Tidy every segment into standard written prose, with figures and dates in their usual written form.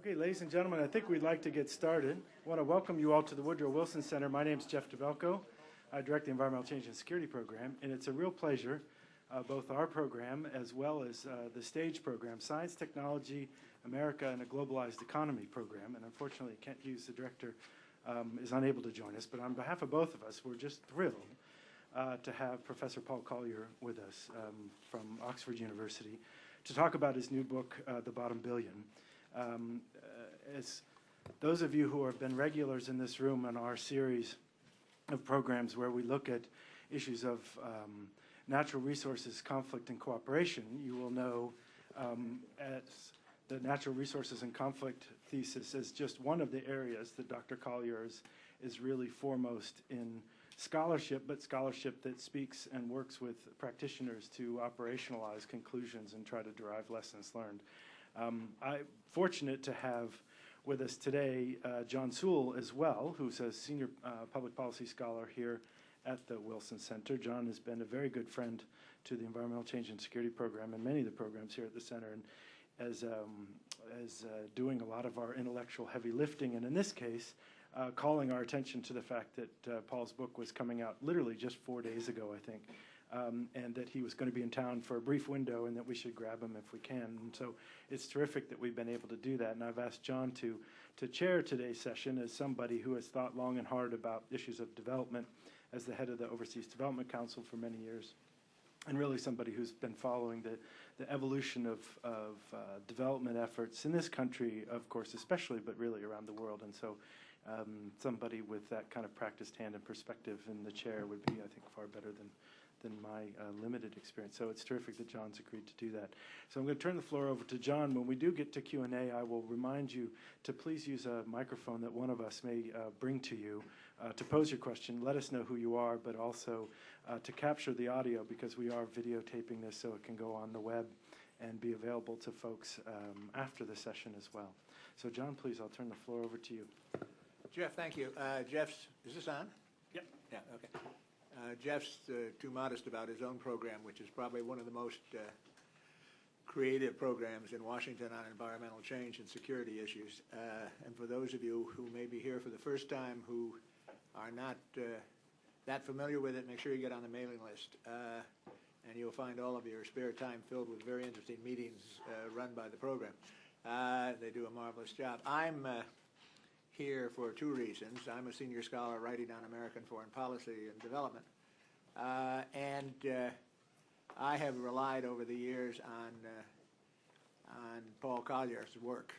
Okay, ladies and gentlemen, I think we'd like to get started. I want to welcome you all to the Woodrow Wilson Center. My name is Jeff DeBelko. I direct the Environmental Change and Security Program, and it's a real pleasure, both our program as well as the STAGE program, Science, Technology, America, and a Globalized Economy program. And unfortunately, Kent Hughes, the director, is unable to join us. But on behalf of both of us, we're just thrilled to have Professor Paul Collier with us from Oxford University to talk about his new book, The Bottom Billion. As those of you who have been regulars in this room on our series of programs where we look at issues of natural resources, conflict, and cooperation, you will know as the natural resources and conflict thesis is just one of the areas that Dr. Collier is really foremost in scholarship, but scholarship that speaks and works with practitioners to operationalize conclusions and try to derive lessons learned. I'm fortunate to have with us today John Sewell as well, who's a senior public policy scholar here at the Wilson Center. John has been a very good friend to the Environmental Change and Security Program and many of the programs here at the center, and as doing a lot of our intellectual heavy lifting, and in this case, calling our attention to the fact that Paul's book was coming out literally just 4 days ago, I think. And that he was going to be in town for a brief window and that we should grab him if we can. And so it's terrific that we've been able to do that. And I've asked John to chair today's session as somebody who has thought long and hard about issues of development as the head of the Overseas Development Council for many years, and really somebody who's been following the evolution of development efforts in this country, of course, especially, but really around the world. And so somebody with that kind of practiced hand and perspective in the chair would be, I think, far better than my limited experience. So it's terrific that John's agreed to do that. So I'm going to turn the floor over to John. When we do get to Q&A, I will remind you to please use a microphone that one of us may bring to you to pose your question. Let us know who you are, but also to capture the audio, because we are videotaping this so it can go on the web and be available to folks after the session as well. So John, please, I'll turn the floor over to you. Jeff, thank you. Is this on? Yep. Yeah, okay. Jeff's too modest about his own program, which is probably one of the most creative programs in Washington on environmental change and security issues. And for those of you who may be here for the first time who are not that familiar with it, make sure you get on the mailing list. And you'll find all of your spare time filled with very interesting meetings run by the program. They do a marvelous job. I'm here for two reasons. I'm a senior scholar writing on American foreign policy and development. And I have relied over the years on Paul Collier's work,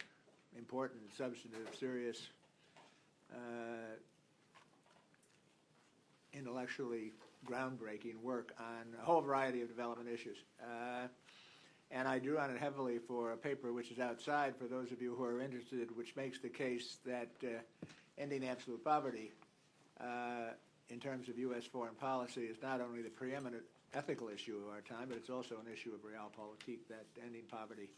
important, substantive, serious, intellectually groundbreaking work on a whole variety of development issues. And I drew on it heavily for a paper which is outside for those of you who are interested, which makes the case that ending absolute poverty in terms of U.S. foreign policy is not only the preeminent ethical issue of our time, but it's also an issue of realpolitik, that ending poverty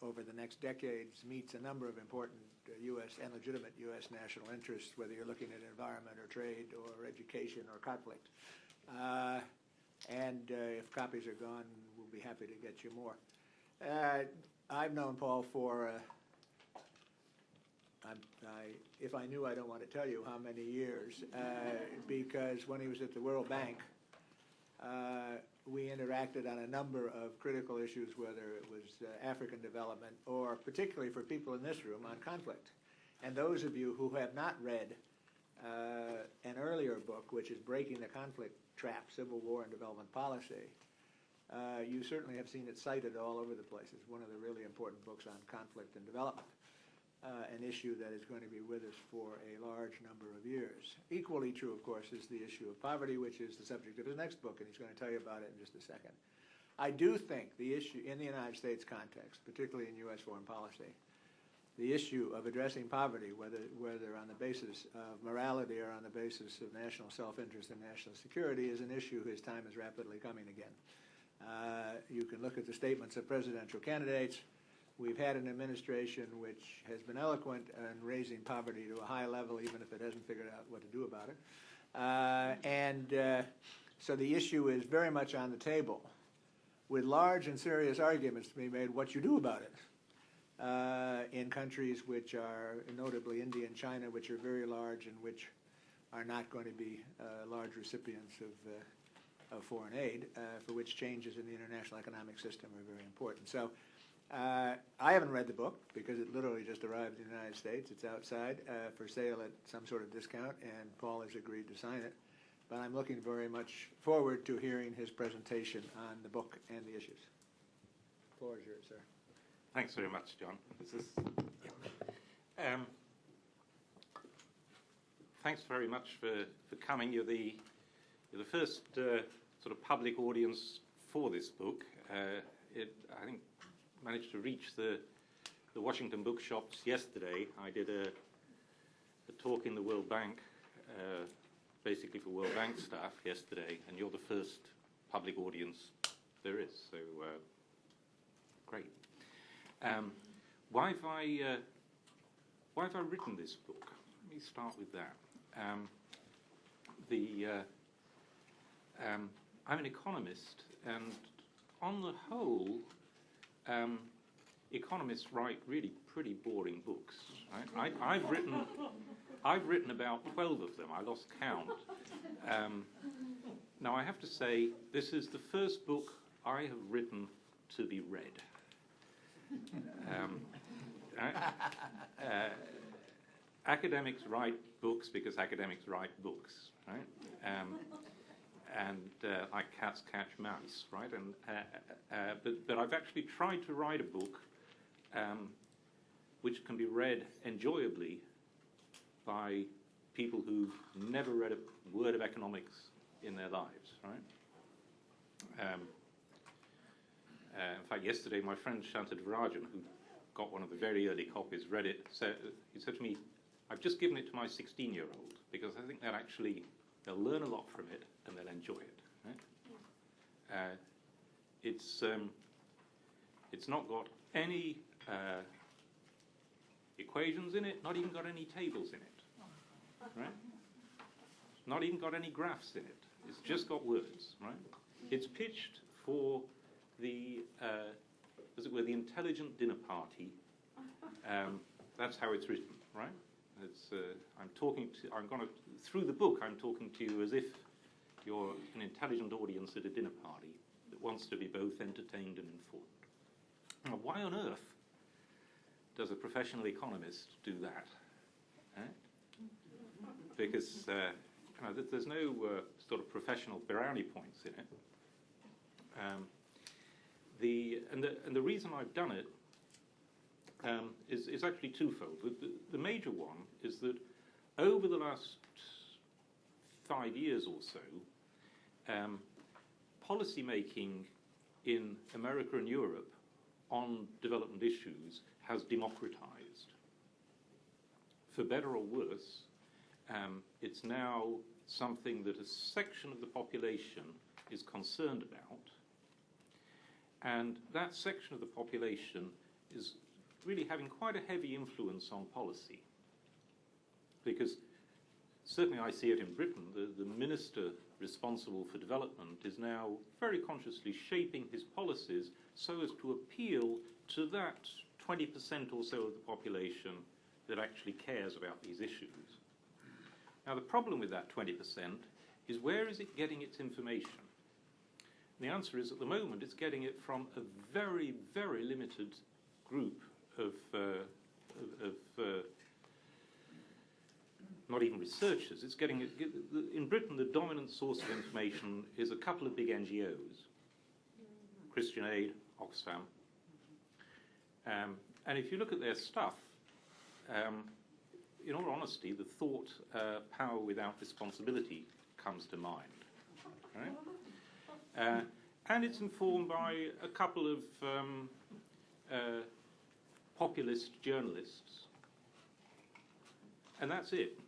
over the next decades meets a number of important U.S. and legitimate U.S. national interests, whether you're looking at environment or trade or education or conflict. And if copies are gone, we'll be happy to get you more. I've known Paul for, if I knew, I don't want to tell you how many years, because when he was at the World Bank, we interacted on a number of critical issues, whether it was African development or particularly for people in this room on conflict. And those of you who have not read an earlier book, which is Breaking the Conflict Trap, Civil War and Development Policy, you certainly have seen it cited all over the place. It's one of the really important books on conflict and development, an issue that is going to be with us for a large number of years. Equally true, of course, is the issue of poverty, which is the subject of his next book, and he's going to tell you about it in just a second. I do think the issue in the United States context, particularly in U.S. foreign policy, the issue of addressing poverty, whether on the basis of morality or on the basis of national self-interest and national security, is an issue whose time is rapidly coming again. You can look at the statements of presidential candidates. We've had an administration which has been eloquent in raising poverty to a high level, even if it hasn't figured out what to do about it. So the issue is very much on the table, with large and serious arguments to be made what you do about it. in countries which are, notably India and China, which are very large and which are not going to be large recipients of foreign aid, for which changes in the international economic system are very important. So I haven't read the book because it literally just arrived in the United States. It's outside for sale at some sort of discount, and Paul has agreed to sign it. But I'm looking very much forward to hearing his presentation on the book and the issues. The floor is yours, sir. Thanks very much, John. Thanks very much for coming. You're the first sort of public audience for this book. It, I think, managed to reach the Washington bookshops yesterday. I did a talk in the World Bank, basically for World Bank staff yesterday, and you're the first public audience there is. So great. Why have I written this book? Let me start with that. I'm an economist, and on the whole, economists write really pretty boring books. Right? I've written about 12 of them. I lost count. Now I have to say, this is the first book I have written to be read. Academics write books because academics write books, right? Like cats catch mice, right? But I've actually tried to write a book which can be read enjoyably by people who've never read a word of economics in their lives, right? In fact, yesterday my friend Shantadevarajan, who got one of the very early copies, read it. He said to me, "I've just given it to my 16-year-old because I think they'll learn a lot from it and they'll enjoy it." Right? It's not got any equations in it, not even got any tables in it. Right? Not even got any graphs in it. It's just got words. Right? It's pitched for the, as it were, the intelligent dinner party. That's how it's written, right? It's, through the book, I'm talking to you as if you're an intelligent audience at a dinner party that wants to be both entertained and informed. Now, why on earth does a professional economist do that? Because there's no sort of professional brownie points in it. The reason I've done it is actually twofold. The major one is that over the last 5 years or so, policy making in America and Europe on development issues has democratized. For better or worse, it's now something that a section of the population is concerned about. And that section of the population is really having quite a heavy influence on policy. Because certainly I see it in Britain, the minister responsible for development is now very consciously shaping his policies so as to appeal to that 20% or so of the population that actually cares about these issues. Now the problem with that 20% is, where is it getting its information? And the answer is, at the moment, it's getting it from a very, very limited group of not even researchers. It's getting in Britain, the dominant source of information is a couple of big NGOs, Christian Aid, Oxfam. And if you look at their stuff, in all honesty, the thought power without responsibility comes to mind. Right? And it's informed by a couple of populist journalists. And that's it.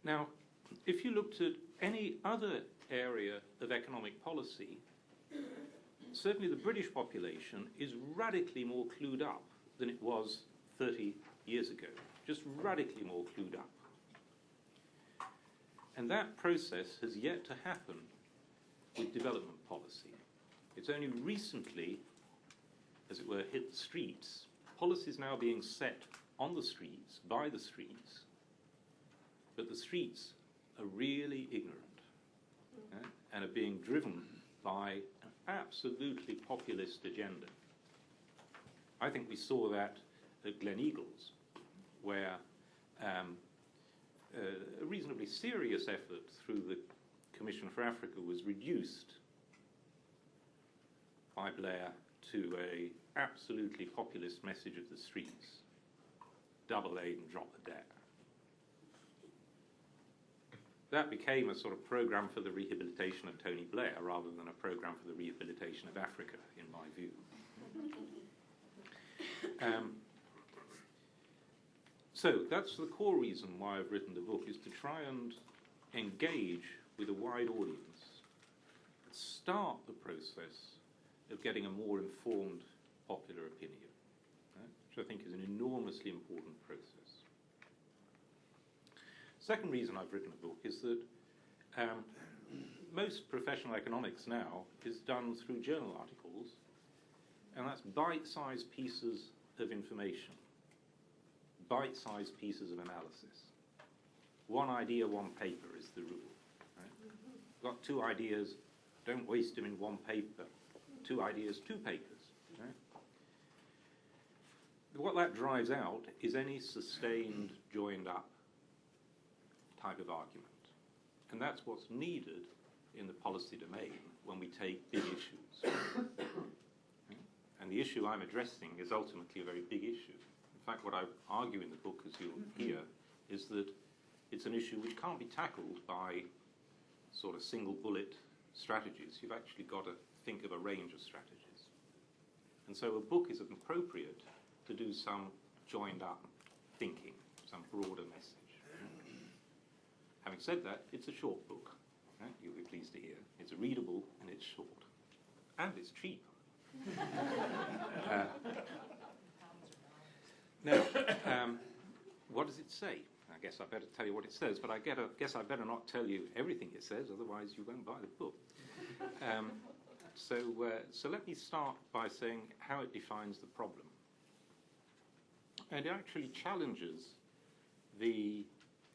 Now, if you looked at any other area of economic policy, certainly the British population is radically more clued up than it was 30 years ago. Just radically more clued up. And that process has yet to happen with development policy. It's only recently as it were, hit the streets, policy is now being set on the streets, by the streets, but the streets are really ignorant and are being driven by an absolutely populist agenda. I think we saw that at Gleneagles, where a reasonably serious effort through the Commission for Africa was reduced by Blair to a absolutely populist message of the streets: double aid and drop the debt. That became a sort of program for the rehabilitation of Tony Blair rather than a program for the rehabilitation of Africa, in my view. So that's the core reason why I've written the book, is to try and engage with a wide audience, start the process of getting a more informed popular opinion, which I think is an enormously important process. Second reason I've written a book is that most professional economics now is done through journal articles, and that's bite-sized pieces of information, bite-sized pieces of analysis. One idea, one paper is the rule. Right? Got two ideas, don't waste them in one paper. Two ideas, two papers. Right? What that drives out is any sustained, joined-up type of argument. And that's what's needed in the policy domain when we take big issues. And the issue I'm addressing is ultimately a very big issue. In fact, what I argue in the book, as you'll hear, is that it's an issue which can't be tackled by sort of single bullet strategies. You've actually got to think of a range of strategies. And so a book is appropriate to do some joined up thinking, some broader message. Having said that, it's a short book. Right? You'll be pleased to hear. It's readable and it's short. And it's cheap. Now, what does it say? I guess I better tell you what it says, but I guess I better not tell you everything it says, otherwise you won't buy the book. So let me start by saying how it defines the problem. And it actually challenges the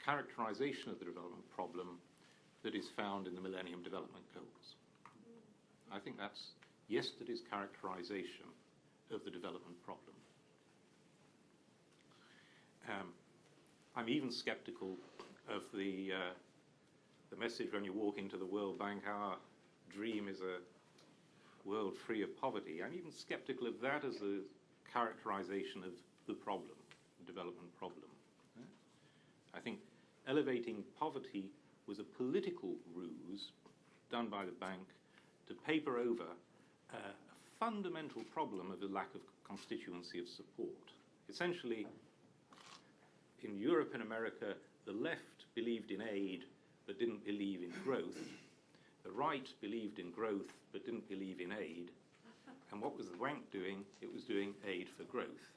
characterization of the development problem that is found in the Millennium Development Goals. I think that's yesterday's characterization of the development problem. I'm even skeptical of the message when you walk into the World Bank, our dream is a world free of poverty. I'm even skeptical of that as a characterization of the problem, the development problem. I think elevating poverty was a political ruse done by the bank to paper over a fundamental problem of the lack of constituency of support. Essentially, in Europe and America, the left believed in aid but didn't believe in growth. The right believed in growth but didn't believe in aid. And what was the bank doing? It was doing aid for growth.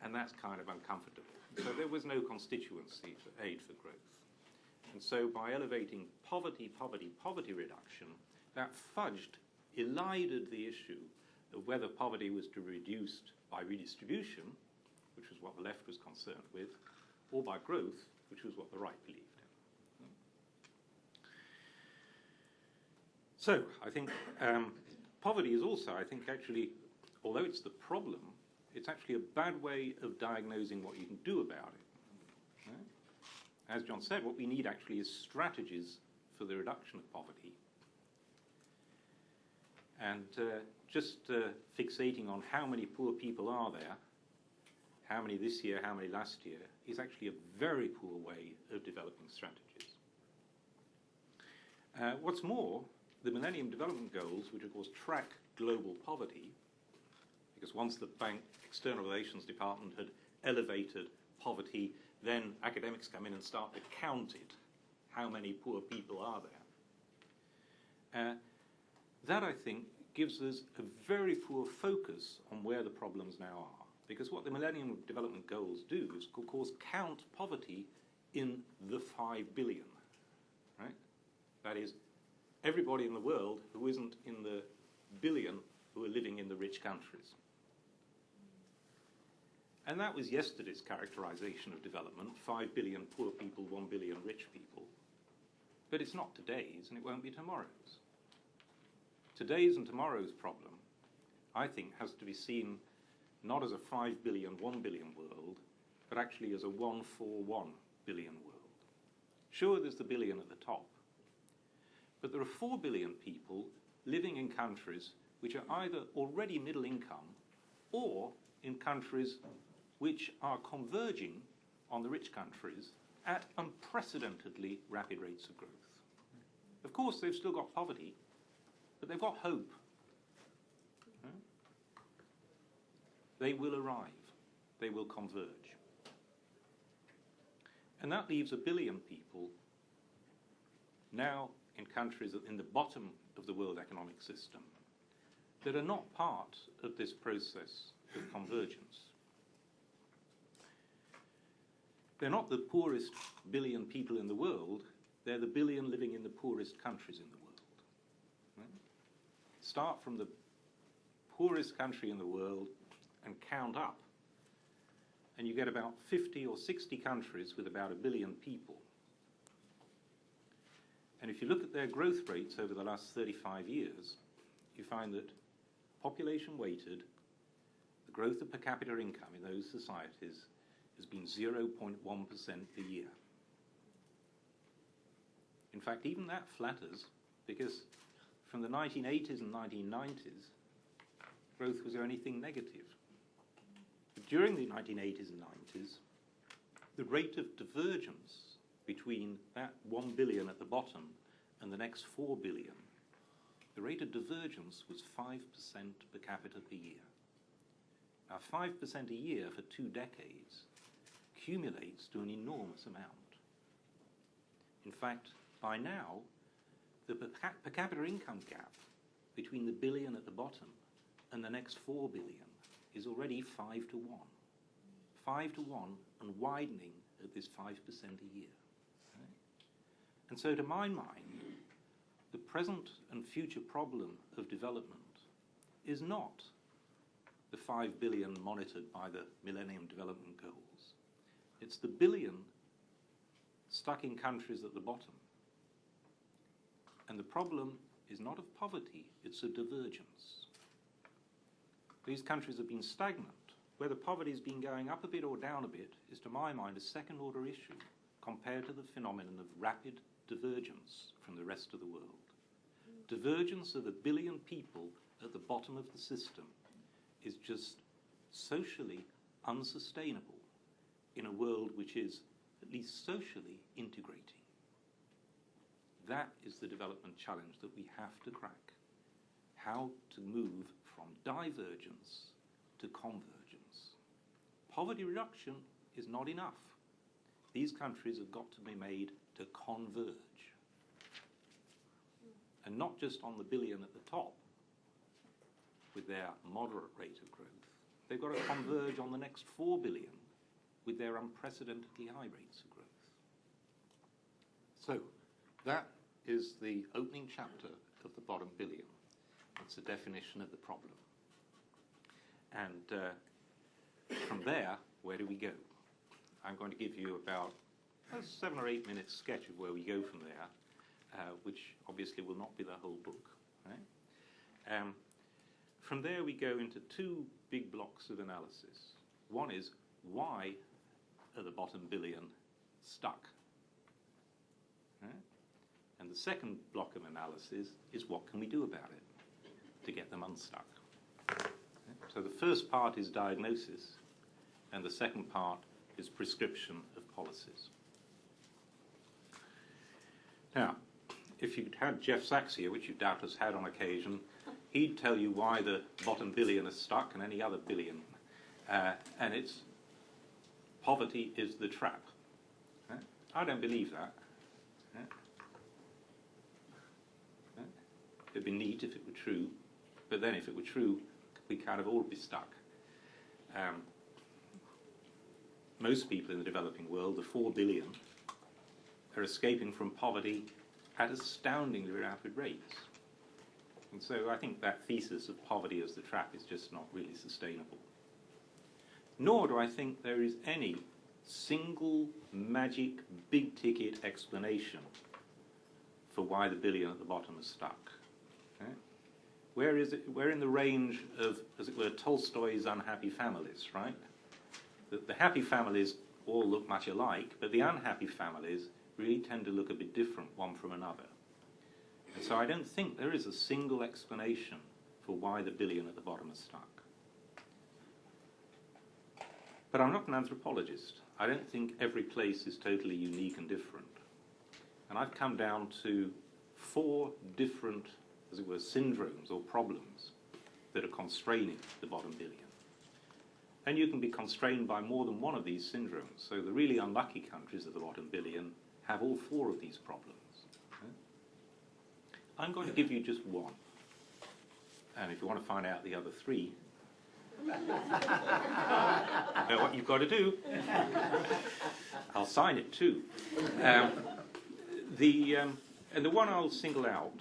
And that's kind of uncomfortable. So there was no constituency for aid for growth. And so by elevating poverty reduction, that fudged, elided the issue of whether poverty was to be reduced by redistribution, which was what the left was concerned with, or by growth, which was what the right believed in. So I think poverty is also, I think, actually, although it's the problem, it's actually a bad way of diagnosing what you can do about it. Right? As John said, what we need actually is strategies for the reduction of poverty. And just fixating on how many poor people are there, how many this year, how many last year, is actually a very poor way of developing strategies. What's more, the Millennium Development Goals, which of course track global poverty, because once the bank external relations department had elevated poverty, then academics come in and start to count it, how many poor people are there. That, I think, gives us a very poor focus on where the problems now are. Because what the Millennium Development Goals do is, of course, count poverty in the 5 billion, right? That is, everybody in the world who isn't in the billion who are living in the rich countries. And that was yesterday's characterization of development, 5 billion poor people, 1 billion rich people. But it's not today's, and it won't be tomorrow's. Today's and tomorrow's problem, I think, has to be seen not as a 5 billion, 1 billion world, but actually as a 141 billion world. Sure, there's the billion at the top, but there are 4 billion people living in countries which are either already middle income or in countries which are converging on the rich countries at unprecedentedly rapid rates of growth. Of course, they've still got poverty, but they've got hope. They will arrive. They will converge. And that leaves 1 billion people now in countries in the bottom of the world economic system that are not part of this process of convergence. They're not the poorest 1 billion people in the world, they're the 1 billion living in the poorest countries in the world. Right? Start from the poorest country in the world and count up, and you get about 50 or 60 countries with about 1 billion people. And if you look at their growth rates over the last 35 years, you find that population weighted, the growth of per capita income in those societies has been 0.1% per year. In fact, even that flatters, because from the 1980s and 1990s, growth was anything negative. But during the 1980s and 90s, the rate of divergence between that 1 billion at the bottom and the next 4 billion, the rate of divergence was 5% per capita per year. Now, 5% a year for 2 decades accumulates to an enormous amount. In fact, by now, the per capita income gap between the billion at the bottom and the next 4 billion is already 5 to 1. 5 to 1 and widening at this 5% a year. Right? And so to my mind, the present and future problem of development is not the 5 billion monitored by the Millennium Development Goals. It's the billion stuck in countries at the bottom. And the problem is not of poverty, it's of divergence. These countries have been stagnant. Whether poverty has been going up a bit or down a bit is, to my mind, a second-order issue compared to the phenomenon of rapid divergence from the rest of the world. Divergence of 1 billion people at the bottom of the system is just socially unsustainable in a world which is at least socially integrating. That is the development challenge that we have to crack. How to move from divergence to convergence. Poverty reduction is not enough. These countries have got to be made to converge. And not just on the billion at the top with their moderate rate of growth. They've got to converge on the next 4 billion with their unprecedentedly high rates of growth. So that is the opening chapter of the bottom billion. It's a definition of the problem. And from there, where do we go? I'm going to give you about a 7 or 8 minute sketch of where we go from there, which obviously will not be the whole book. Right? From there, we go into 2 big blocks of analysis. One is, why are the bottom billion stuck? Right? And the second block of analysis is, what can we do about it to get them unstuck? Okay? So the first part is diagnosis, and the second part is prescription of policies. Now, if you'd had Jeff Sachs here, which you doubtless had on occasion, he'd tell you why the bottom billion is stuck and any other billion. And it's poverty is the trap. I don't believe that. It'd be neat if it were true, but then if it were true, we kind of all be stuck. Most people in the developing world, the 4 billion, are escaping from poverty at astoundingly rapid rates. And so I think that thesis of poverty as the trap is just not really sustainable. Nor do I think there is any single magic big-ticket explanation for why the billion at the bottom is stuck. Okay? Where is it? We're in the range of, as it were, Tolstoy's unhappy families, right? The happy families all look much alike, but the unhappy families really tend to look a bit different one from another. And so I don't think there is a single explanation for why the billion at the bottom is stuck. But I'm not an anthropologist. I don't think every place is totally unique and different. And I've come down to 4 different, as it were, syndromes or problems that are constraining the bottom billion. And you can be constrained by more than one of these syndromes. So the really unlucky countries at the bottom billion have all 4 of these problems. Okay? I'm going to give you just one. And if you want to find out the other 3, you know what you've got to do. I'll sign it too. And the one I'll single out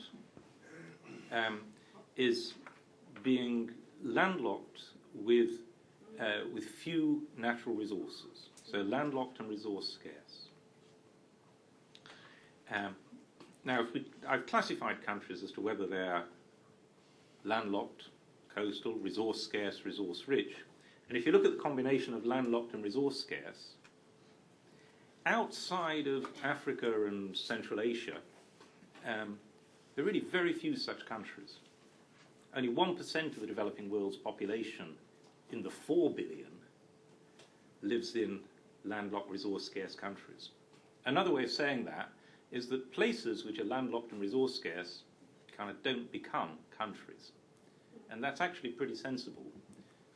is being landlocked with few natural resources. So landlocked and resource scarce. Now, I've classified countries as to whether they're landlocked, coastal, resource scarce, resource rich. And if you look at the combination of landlocked and resource scarce, outside of Africa and Central Asia, there are really very few such countries. Only 1% of the developing world's population in the 4 billion lives in landlocked, resource scarce countries. Another way of saying that is that places which are landlocked and resource scarce kind of don't become countries. And that's actually pretty sensible,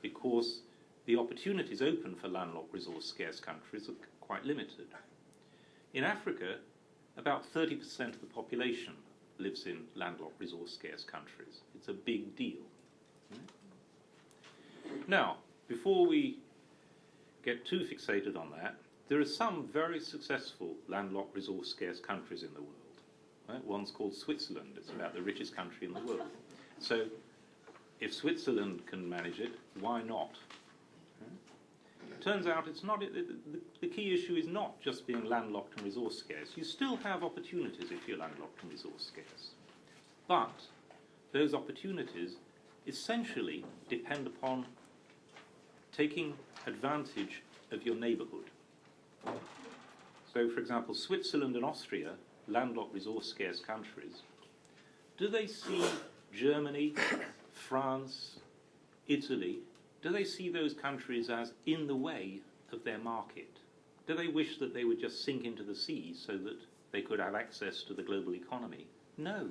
because the opportunities open for landlocked, resource scarce countries are quite limited. In Africa, about 30% of the population lives in landlocked, resource scarce countries. It's a big deal. Now, before we get too fixated on that, there are some very successful landlocked, resource scarce countries in the world. Right? One's called Switzerland. It's about the richest country in the world. So if Switzerland can manage it, why not? It turns out it's not. The key issue is not just being landlocked and resource scarce. You still have opportunities if you're landlocked and resource scarce. But those opportunities essentially depend upon taking advantage of your neighbourhood. So, for example, Switzerland and Austria, landlocked, resource scarce countries, do they see Germany, France, Italy, do they see those countries as in the way of their market? Do they wish that they would just sink into the sea so that they could have access to the global economy? No.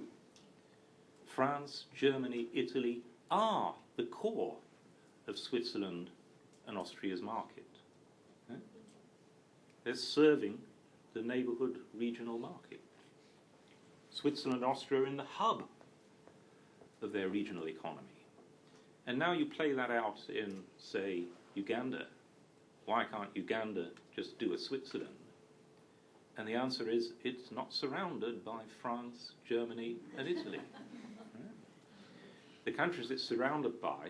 France, Germany, Italy are the core of Switzerland and Austria's market. They're serving the neighbourhood regional market. Switzerland and Austria are in the hub of their regional economy. And now you play that out in, say, Uganda. Why can't Uganda just do a Switzerland? And the answer is, it's not surrounded by France, Germany, and Italy. Right? The countries it's surrounded by,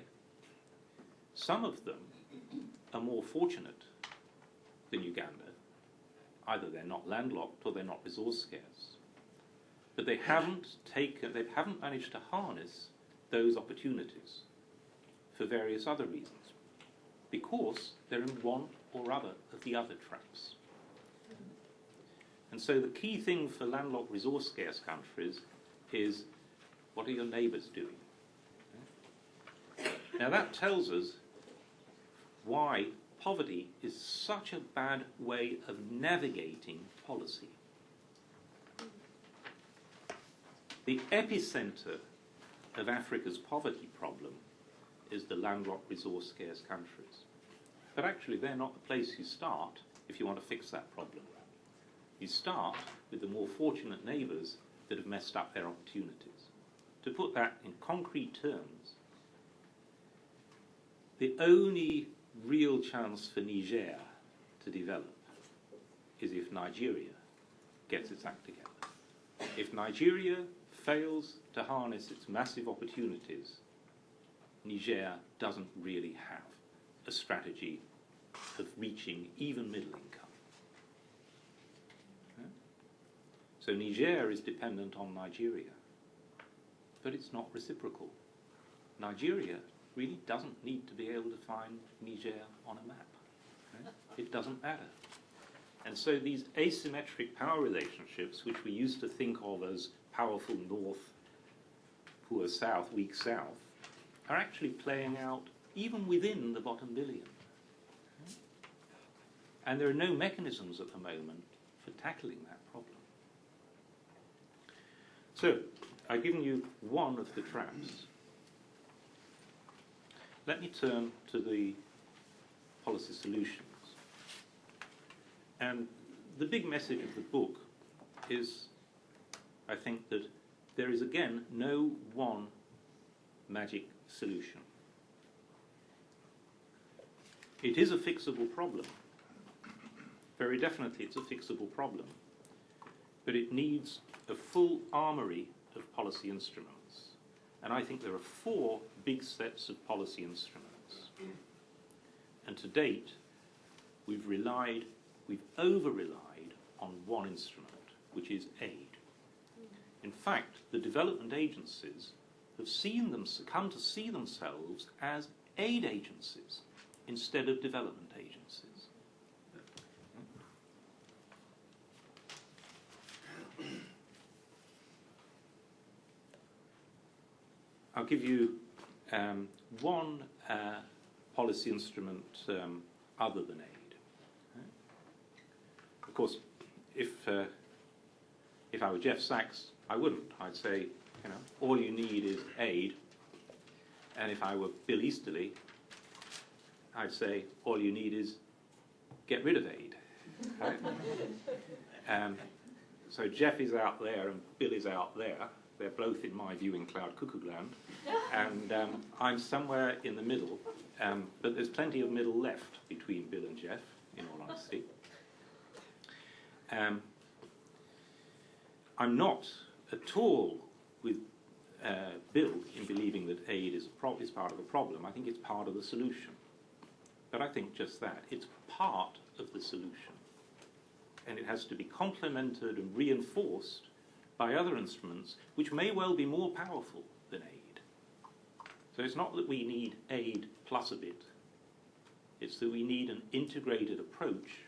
some of them are more fortunate than Uganda. Either they're not landlocked or they're not resource scarce. But they haven't managed to harness those opportunities for various other reasons, because they're in one or other of the other traps. And so the key thing for landlocked, resource scarce countries is, what are your neighbours doing? Now that tells us why poverty is such a bad way of navigating policy. The epicenter of Africa's poverty problem is the landlocked, resource scarce countries. But actually they're not the place you start if you want to fix that problem. You start with the more fortunate neighbours that have messed up their opportunities. To put that in concrete terms, the only real chance for Niger to develop is if Nigeria gets its act together. If Nigeria fails to harness its massive opportunities, Niger doesn't really have a strategy of reaching even middle income. So Niger is dependent on Nigeria, but it's not reciprocal. Nigeria really doesn't need to be able to find Niger on a map. It doesn't matter. And so these asymmetric power relationships, which we used to think of as powerful north, poor south, weak south, are actually playing out even within the bottom billion. And there are no mechanisms at the moment for tackling that problem. So, I've given you one of the traps. Let me turn to the policy solutions. And the big message of the book is, I think, that there is, again, no one magic solution. It is a fixable problem. Very definitely it's a fixable problem. But it needs a full armory of policy instruments. And I think there are 4 big sets of policy instruments. And to date, we've over-relied on one instrument, which is aid. In fact, the development agencies have come to see themselves as aid agencies instead of development agencies. I'll give you one policy instrument other than aid. Of course, if I were Jeff Sachs, I wouldn't. I'd say, all you need is aid. And if I were Bill Easterly, I'd say all you need is get rid of aid. Right? So Jeff is out there and Bill is out there. They're both, in my view, in cloud cuckoo land. And I'm somewhere in the middle. But there's plenty of middle left between Bill and Jeff, in all honesty. I'm not at all with Bill in believing that aid is part of the problem. I think it's part of the solution. But I think just that. It's part of the solution. And it has to be complemented and reinforced by other instruments which may well be more powerful than aid. So it's not that we need aid plus a bit. It's that we need an integrated approach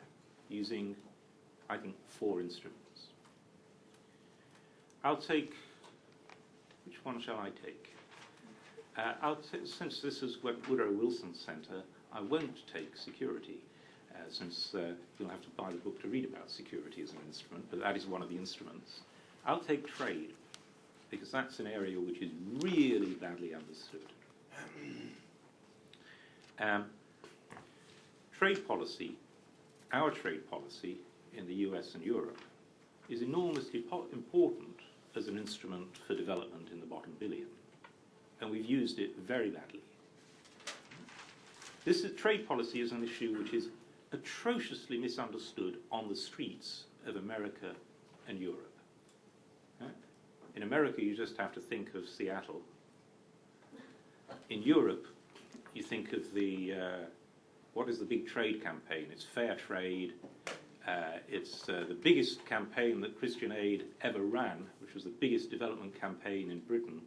using, I think, 4 instruments. I'll take, which one shall I take? Since this is Woodrow Wilson Centre, I won't take security, since you'll have to buy the book to read about security as an instrument, but that is one of the instruments. I'll take trade, because that's an area which is really badly understood. Trade policy, our trade policy in the US and Europe, is enormously important as an instrument for development in the bottom billion. And we've used it very badly. Trade policy is an issue which is atrociously misunderstood on the streets of America and Europe. In America, you just have to think of Seattle. In Europe, you think of what is the big trade campaign? It's fair trade. It's the biggest campaign that Christian Aid ever ran, which was the biggest development campaign in Britain,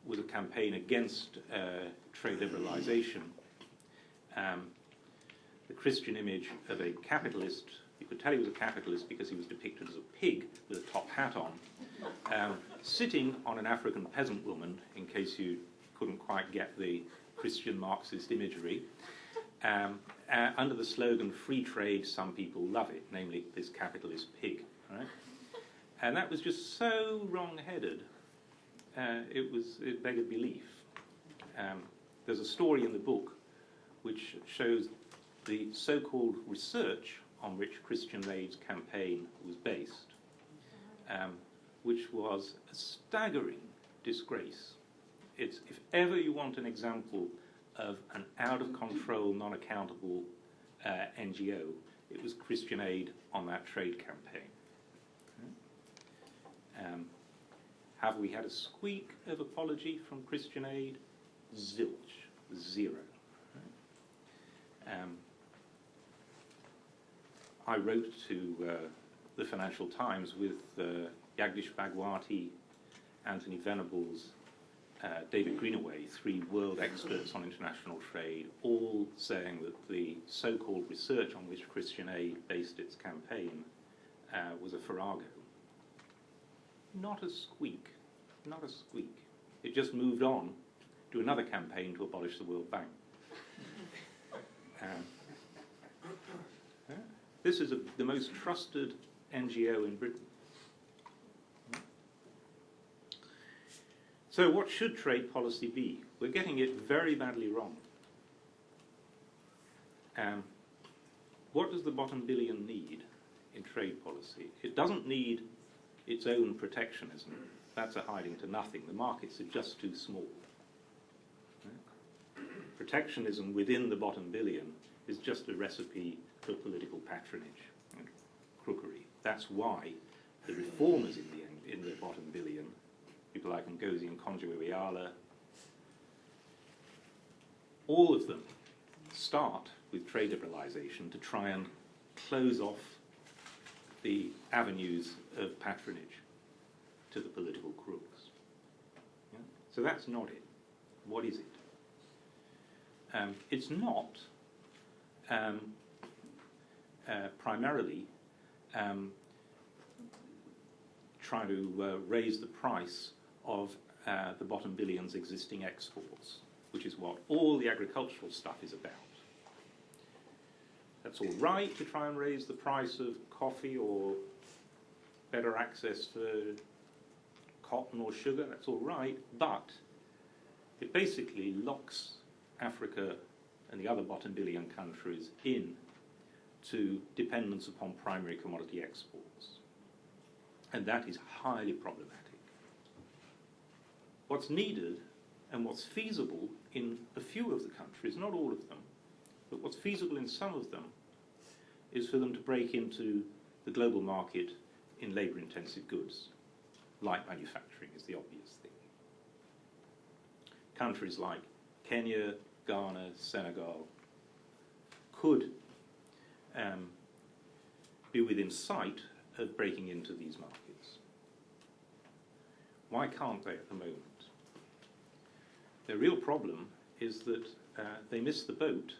was a campaign against trade liberalisation. The Christian image of a capitalist, you could tell he was a capitalist because he was depicted as a pig with a top hat on, sitting on an African peasant woman, in case you couldn't quite get the Christian Marxist imagery, under the slogan, free trade, some people love it, namely this capitalist pig. Right? And that was just so wrong-headed, it begged belief. There's a story in the book which shows the so-called research on which Christian Aid's campaign was based, which was a staggering disgrace. If ever you want an example of an out-of-control, non-accountable NGO, it was Christian Aid on that trade campaign. Have we had a squeak of apology from Christian Aid? Zilch. 0. I wrote to the Financial Times with Jagdish Bhagwati, Anthony Venables, David Greenaway, 3 world experts on international trade, all saying that the so-called research on which Christian Aid based its campaign was a farrago. Not a squeak, not a squeak. It just moved on to another campaign to abolish the World Bank. This is the most trusted NGO in Britain. So what should trade policy be? We're getting it very badly wrong. What does the bottom billion need in trade policy? It doesn't need its own protectionism. That's a hiding to nothing. The markets are just too small. Protectionism within the bottom billion is just a recipe for political patronage and crookery. That's why the reformers in the bottom billion, people like Ngozi and Konjo-Iweala, all of them start with trade liberalisation to try and close off the avenues of patronage to the political crooks. Yeah? So that's not it. What is it? It's not primarily trying to raise the price of the bottom billion's existing exports, which is what all the agricultural stuff is about. That's all right to try and raise the price of coffee or better access for cotton or sugar, that's all right, but it basically locks Africa and the other bottom billion countries in to dependence upon primary commodity exports. And that is highly problematic. What's needed and what's feasible in a few of the countries, not all of them, but what's feasible in some of them, is for them to break into the global market in labour-intensive goods. Light manufacturing is the obvious thing. Countries like Kenya, Ghana, Senegal could be within sight of breaking into these markets. Why can't they at the moment? The real problem is that they missed the boat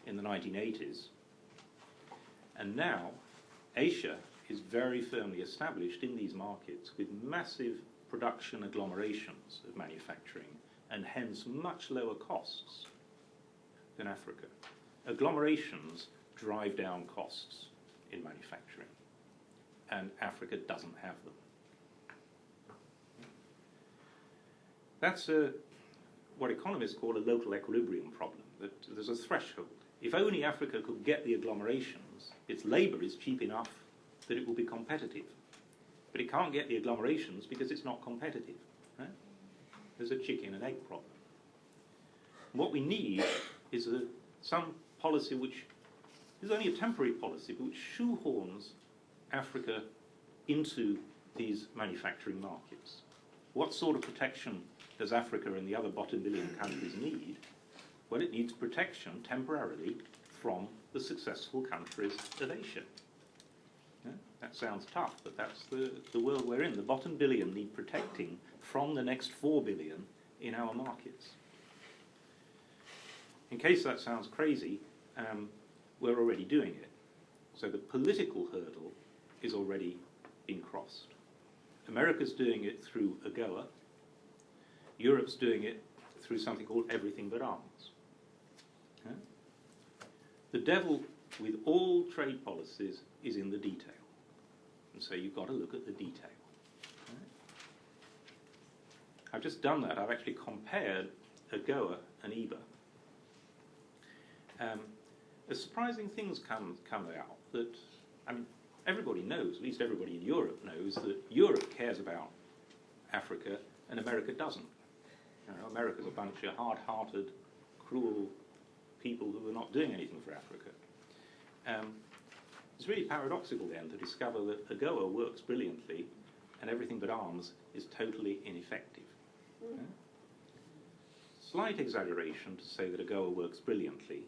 in the 1980s, and now Asia is very firmly established in these markets with massive production agglomerations of manufacturing and hence much lower costs than Africa. Agglomerations drive down costs in manufacturing, and Africa doesn't have them. That's what economists call a local equilibrium problem, that there's a threshold. If only Africa could get the agglomerations, its labour is cheap enough that it will be competitive. But it can't get the agglomerations because it's not competitive. Right? There's a chicken and egg problem. What we need is some policy which is only a temporary policy, but which shoehorns Africa into these manufacturing markets. What sort of protection does Africa and the other bottom billion countries need? Well, it needs protection temporarily from the successful countries of Asia. Yeah? That sounds tough, but that's the world we're in. The bottom billion need protecting from the next 4 billion in our markets. In case that sounds crazy, we're already doing it. So the political hurdle is already being crossed. America's doing it through AGOA. Europe's doing it through something called Everything But Arms. Yeah? The devil with all trade policies is in the detail. And so you've got to look at the detail. Right? I've just done that. I've actually compared AGOA and EBA. Surprising things come out that, I mean, everybody knows, at least everybody in Europe knows, that Europe cares about Africa and America doesn't. You know, America's a bunch of hard-hearted, cruel people who are not doing anything for Africa. It's really paradoxical then to discover that AGOA works brilliantly and Everything But Arms is totally ineffective. Yeah? Slight exaggeration to say that AGOA works brilliantly,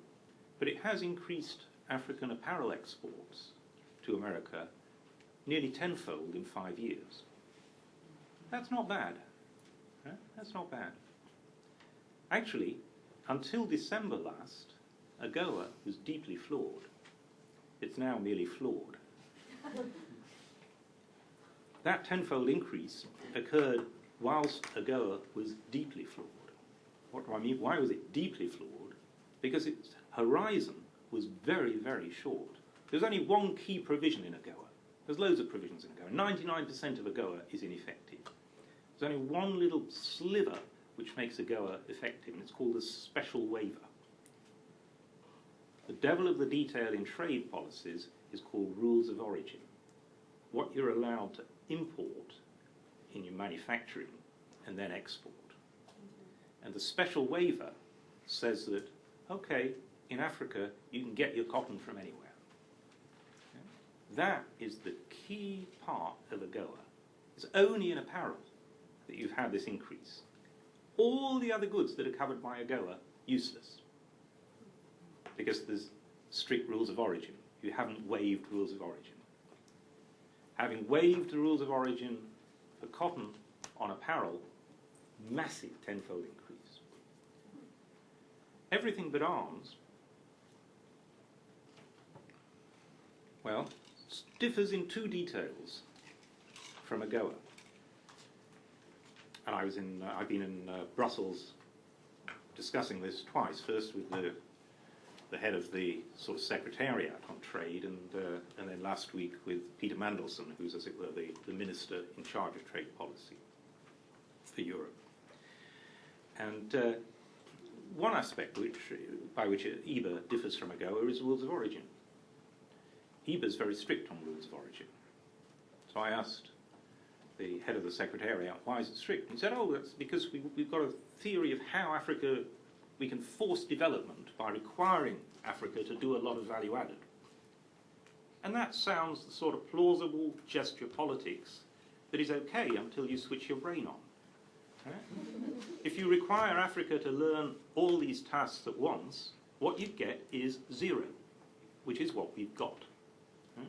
but it has increased African apparel exports to America nearly tenfold in 5 years. That's not bad. That's not bad. Actually, until December last, AGOA was deeply flawed. It's now merely flawed. That tenfold increase occurred whilst AGOA was deeply flawed. What do I mean? Why was it deeply flawed? Because its horizon was very, very short. There's only one key provision in AGOA. There's loads of provisions in AGOA. 99% of AGOA is ineffective. There's only one little sliver which makes AGOA effective, and it's called the special waiver. The devil of the detail in trade policies is called rules of origin. What you're allowed to import in your manufacturing and then export. And the special waiver says that, okay, in Africa, you can get your cotton from anywhere. That is the key part of AGOA. It's only in apparel that you've had this increase. All the other goods that are covered by AGOA, useless. Because there's strict rules of origin. You haven't waived rules of origin. Having waived the rules of origin for cotton on apparel, massive tenfold increase. Everything but arms, well, differs in two details from AGOA. And I've been in Brussels discussing this twice. First with the head of the sort of secretariat on trade, and then last week with Peter Mandelson, who's, as it were, the minister in charge of trade policy for Europe. And one aspect by which EBA differs from AGOA is rules of origin. EBA is very strict on rules of origin. So I asked the head of the secretariat, why is it strict? He said, oh, that's because we've got a theory of how we can force development by requiring Africa to do a lot of value added. And that sounds the sort of plausible gesture politics that is okay until you switch your brain on. Right? If you require Africa to learn all these tasks at once, what you get is zero, which is what we've got. Right?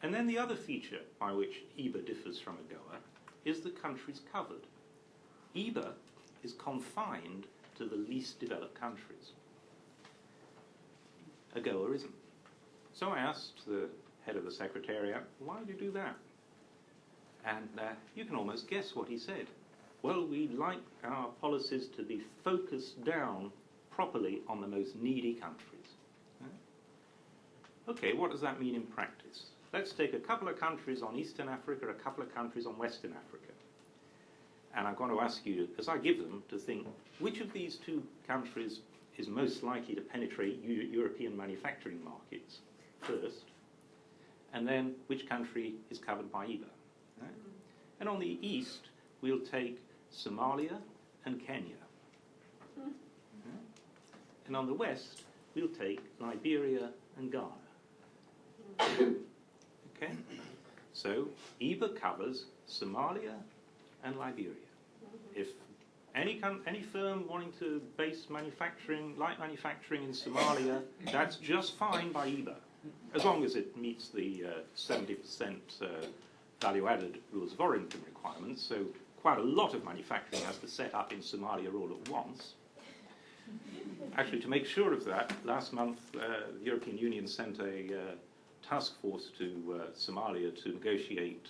And then the other feature by which EBA differs from AGOA is the countries covered. EBA is confined to the least developed countries. AGOA isn't. So I asked the head of the secretariat, why do you do that? And you can almost guess what he said. Well, we like our policies to be focused down properly on the most needy countries. Okay, what does that mean in practice? Let's take a couple of countries on Eastern Africa, a couple of countries on Western Africa. And I'm going to ask you, as I give them, to think, which of these two countries is most likely to penetrate European manufacturing markets first, and then which country is covered by EBA. Right? And on the east, we'll take Somalia and Kenya. Right? And on the west, we'll take Liberia and Ghana. Okay? So EBA covers Somalia and Liberia. If any firm wanting to base light manufacturing in Somalia, that's just fine by EBA, as long as it meets the 70% value-added rules of origin requirements. So quite a lot of manufacturing has to set up in Somalia all at once. Actually, to make sure of that, last month the European Union sent a task force to Somalia to negotiate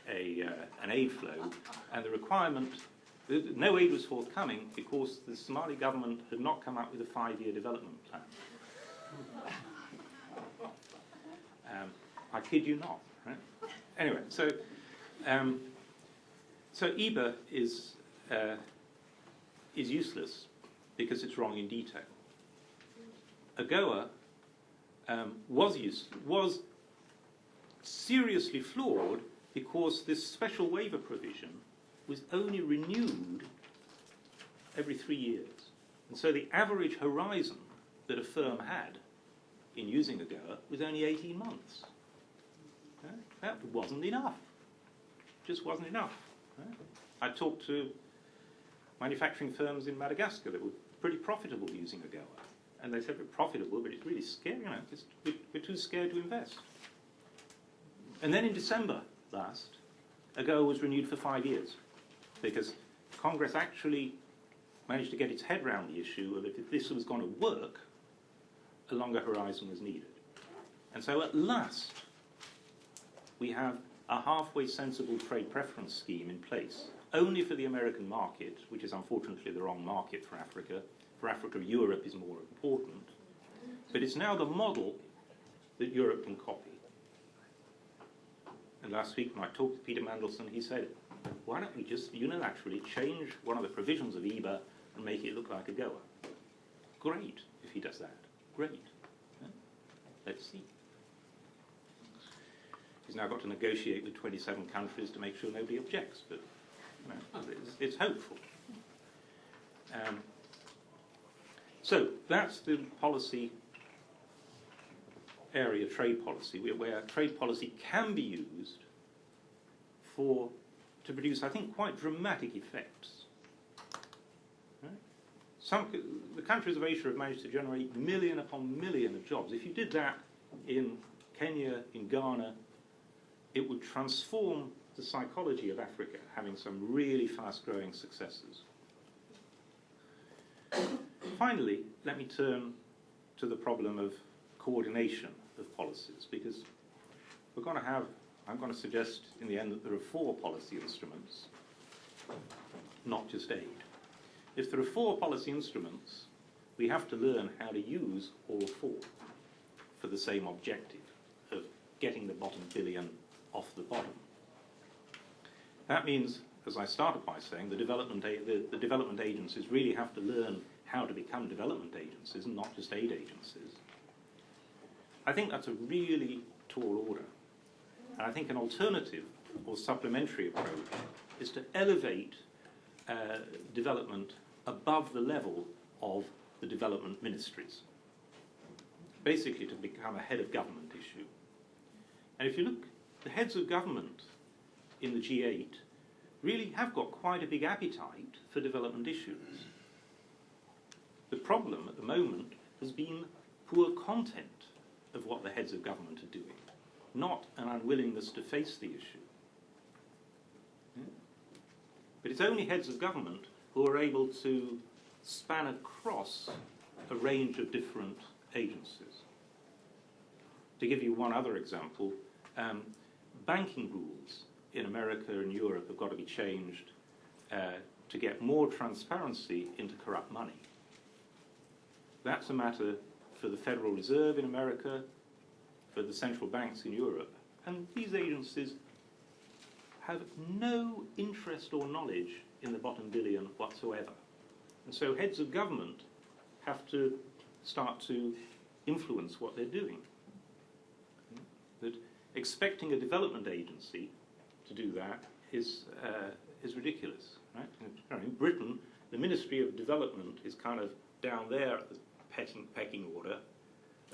an aid flow, and the requirement, no aid was forthcoming because the Somali government had not come up with a 5-year development plan. I kid you not. Right? Anyway, so EBA is useless because it's wrong in detail. AGOA was seriously flawed because this special waiver provision was only renewed every 3 years. And so the average horizon that a firm had in using AGOA was only 18 months. That wasn't enough. Just wasn't enough. I talked to manufacturing firms in Madagascar that were pretty profitable using AGOA. And they said, we're profitable, but it's really scary. We're too scared to invest. And then in December last, a go was renewed for 5 years, because Congress actually managed to get its head around the issue of if this was going to work, a longer horizon was needed. And so at last, we have a halfway sensible trade preference scheme in place, only for the American market, which is unfortunately the wrong market for Africa. For Africa, Europe is more important. But it's now the model that Europe can copy. And last week when I talked to Peter Mandelson, he said, why don't we just unilaterally change one of the provisions of EBA and make it look like a GOA? Great if he does that. Great. Yeah. Let's see. He's now got to negotiate with 27 countries to make sure nobody objects, but you know, it's hopeful. So that's the policy area, trade policy, where trade policy can be used to produce, I think, quite dramatic effects. Right? The countries of Asia have managed to generate million upon million of jobs. If you did that in Kenya, in Ghana, it would transform the psychology of Africa, having some really fast-growing successes. Finally, let me turn to the problem of coordination of policies, because I'm going to suggest in the end that there are 4 policy instruments, not just aid. If there are 4 policy instruments, we have to learn how to use all 4 for the same objective of getting the bottom billion off the bottom. That means, as I started by saying, the development agencies really have to learn how to become development agencies and not just aid agencies. I think that's a really tall order. And I think an alternative or supplementary approach is to elevate development above the level of the development ministries, basically to become a head of government issue. And if you look, the heads of government in the G8 really have got quite a big appetite for development issues. The problem at the moment has been poor content of what the heads of government are doing, not an unwillingness to face the issue. Yeah. But it's only heads of government who are able to span across a range of different agencies. To give you one other example, banking rules in America and Europe have got to be changed to get more transparency into corrupt money. That's a matter for the Federal Reserve in America, for the central banks in Europe. And these agencies have no interest or knowledge in the bottom billion whatsoever. And so heads of government have to start to influence what they're doing. That expecting a development agency to do that is ridiculous. Right? In Britain, the Ministry of Development is kind of down there at the pecking order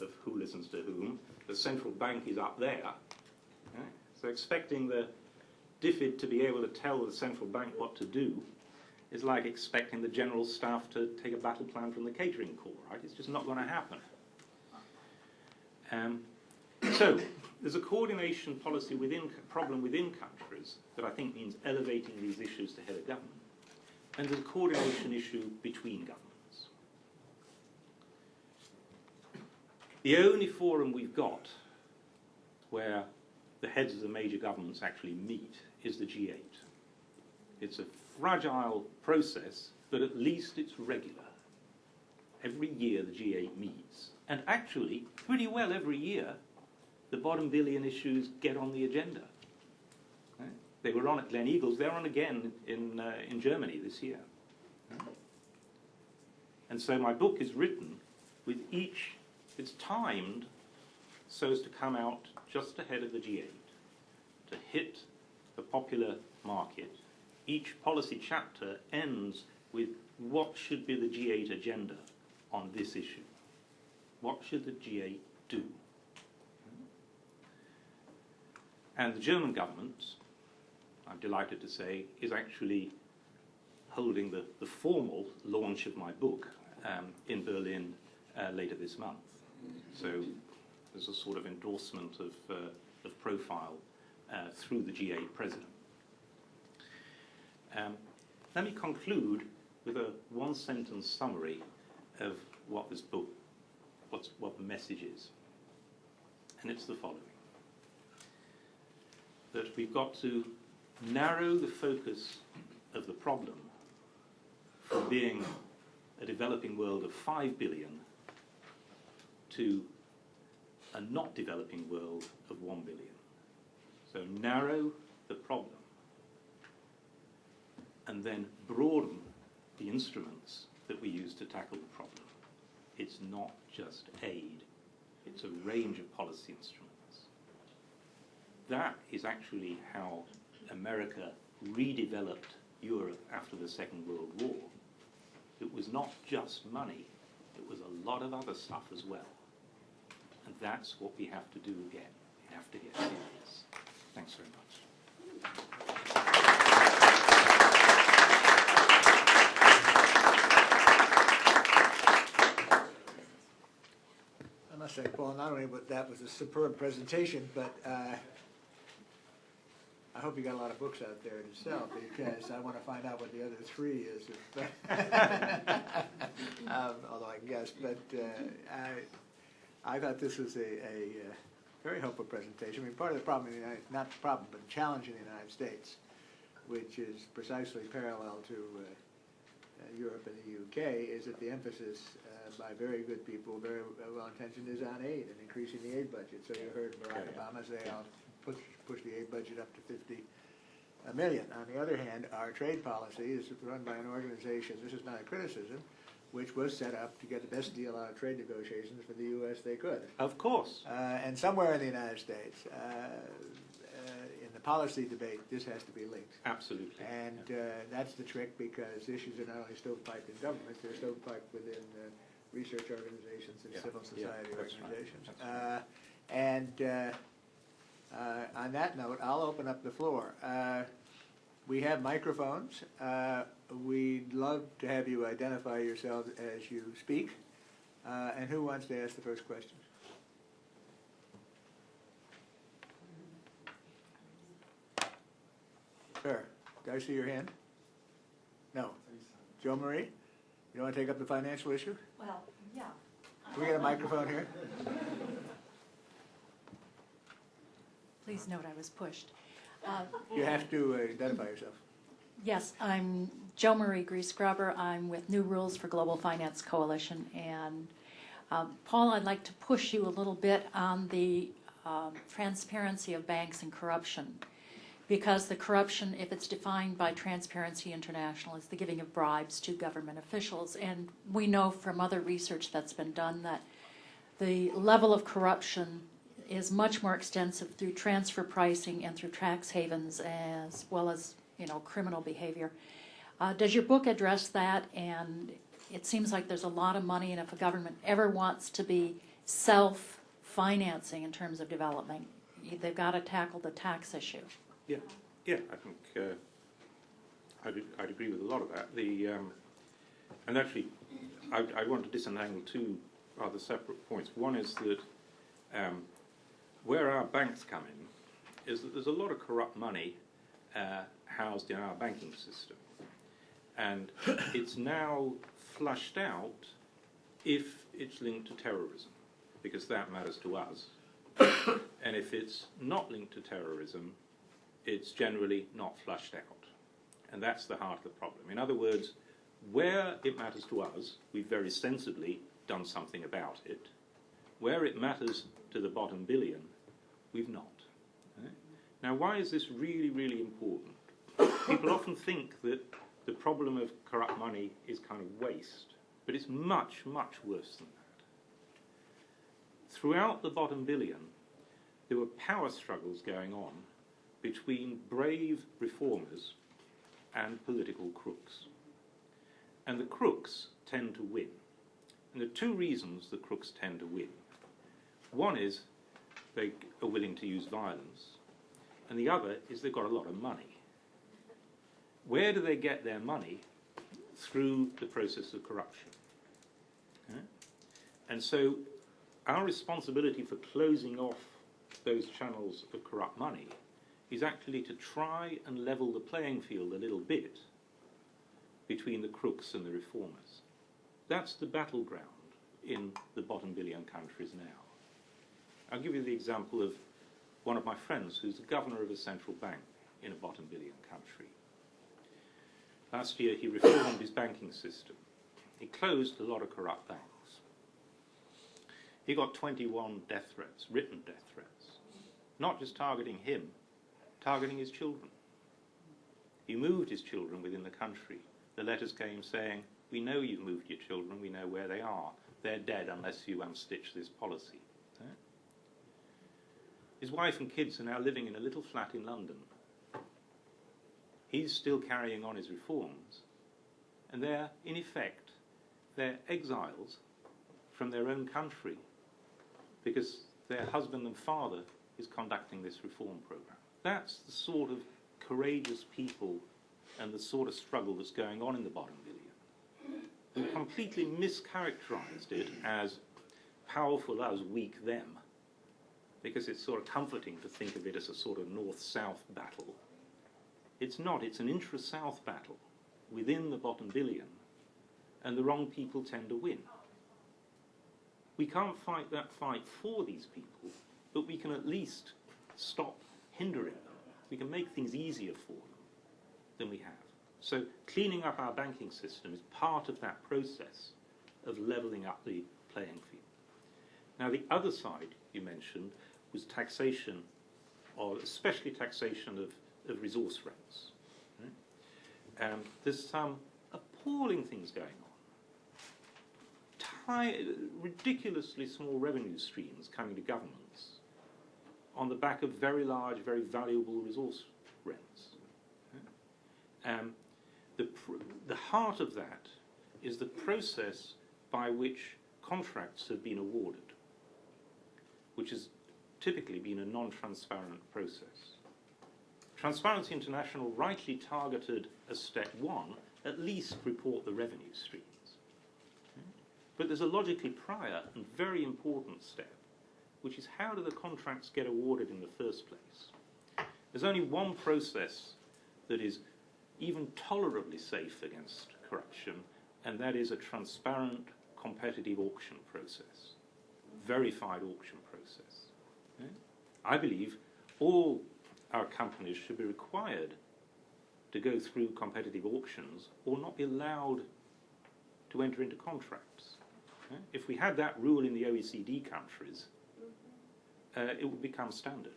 of who listens to whom. The central bank is up there. Right? So expecting the DFID to be able to tell the central bank what to do is like expecting the general staff to take a battle plan from the catering corps. Right? It's just not going to happen. So there's a coordination policy problem within countries that I think means elevating these issues to head of government. And there's a coordination issue between governments. The only forum we've got where the heads of the major governments actually meet is the G8. It's a fragile process, but at least it's regular. Every year the G8 meets. And actually, pretty well every year, the bottom billion issues get on the agenda. Right? They were on at Glen Eagles. They're on again in Germany this year. Right? And so my book is written with each, it's timed so as to come out just ahead of the G8, to hit the popular market. Each policy chapter ends with what should be the G8 agenda on this issue. What should the G8 do? And the German government, I'm delighted to say, is actually holding the formal launch of my book in Berlin later this month. So there's a sort of endorsement of profile through the G8 president. Let me conclude with a one-sentence summary of what this book, what the message is. And it's the following: that we've got to narrow the focus of the problem from being a developing world of 5 billion to a not developing world of 1 billion. So narrow the problem and then broaden the instruments that we use to tackle the problem. It's not just aid, it's a range of policy instruments. That is actually how America redeveloped Europe after the Second World War. It was not just money, it was a lot of other stuff as well. And that's what we have to do again. We have to get serious. Thanks very much. I must say, Paul, not only that was a superb presentation, but I hope you got a lot of books out there to sell, because I want to find out what the other 3 is. Although I can guess, but I thought this was a very helpful presentation. I mean, part of the problem, not the problem, but the challenge in the United States, which is precisely parallel to Europe and the UK, is that the emphasis by very good people, very well-intentioned, is on aid and increasing the aid budget. So you heard Barack Obama say, I'll push the aid budget up to 50 million. On the other hand, our trade policy is run by an organization, this is not a criticism, which was set up to get the best deal out of trade negotiations for the U.S. they could. Of course. And somewhere in the United States, in the policy debate, this has to be linked. Absolutely. And that's the trick, because issues are not only stovepiped in government, they're stovepiped within research organizations and civil society organizations. Right. On that note, I'll open up the floor. We have microphones. We'd love to have you identify yourselves as you speak. And who wants to ask the first question? Sure. Did I see your hand? No. Joe Marie? You don't want to take up the financial issue? Well, yeah. Can we get a microphone here? Please note I was pushed. You have to identify yourself. Yes, I'm Jo Marie Griesgraber. I'm with New Rules for Global Finance Coalition. And Paul, I'd like to push you a little bit on the transparency of banks and corruption. Because the corruption, if it's defined by Transparency International, is the giving of bribes to government officials. And we know from other research that's been done that the level of corruption is much more extensive through transfer pricing and through tax havens, as well as, criminal behavior. Does your book address that? And it seems like there's a lot of money, and if a government ever wants to be self-financing in terms of development, they've got to tackle the tax issue. Yeah, I think I'd agree with a lot of that. And actually, I want to disentangle 2 rather separate points. One is that where our banks come in is that there's a lot of corrupt money housed in our banking system, and it's now flushed out if it's linked to terrorism, because that matters to us. And if it's not linked to terrorism, it's generally not flushed out. And that's the heart of the problem. In other words, where it matters to us, we've very sensibly done something about it. Where it matters to the bottom billion, we've not. Right? Now, why is this really, really important? People often think that the problem of corrupt money is kind of waste, but it's much, much worse than that. Throughout the bottom billion, there were power struggles going on between brave reformers and political crooks. And the crooks tend to win. And there are 2 reasons the crooks tend to win. One is they are willing to use violence, and the other is they've got a lot of money. Where do they get their money? Through the process of corruption. And so our responsibility for closing off those channels of corrupt money is actually to try and level the playing field a little bit between the crooks and the reformers. That's the battleground in the bottom billion countries now. I'll give you the example of one of my friends who's the governor of a central bank in a bottom billion country. Last year he reformed his banking system. He closed a lot of corrupt banks. He got 21 death threats, written death threats, not just targeting him, targeting his children. He moved his children within the country. The letters came saying, "We know you've moved your children, we know where they are. They're dead unless you unstitch this policy." His wife and kids are now living in a little flat in London. He's still carrying on his reforms, and they're, in effect, they're exiles from their own country because their husband and father is conducting this reform program. That's the sort of courageous people and the sort of struggle that's going on in the bottom billion. We completely mischaracterized it as powerful us, weak them, because it's sort of comforting to think of it as a sort of north-south battle. It's not. It's an intra-south battle within the bottom billion, and the wrong people tend to win. We can't fight that fight for these people, but we can at least stop hindering them. We can make things easier for them than we have. So cleaning up our banking system is part of that process of levelling up the playing field. Now, the other side you mentioned was taxation, or especially taxation of resource rents. There's some appalling things going on. Ridiculously small revenue streams coming to governments on the back of very large, very valuable resource rents. The heart of that is the process by which contracts have been awarded, which has typically been a non-transparent process. Transparency International rightly targeted as step one, at least report the revenue streams. But there's a logically prior and very important step, which is how do the contracts get awarded in the first place? There's only one process that is even tolerably safe against corruption, and that is a transparent, competitive auction process, verified auction process. I believe all our companies should be required to go through competitive auctions or not be allowed to enter into contracts. If we had that rule in the OECD countries, it would become standard.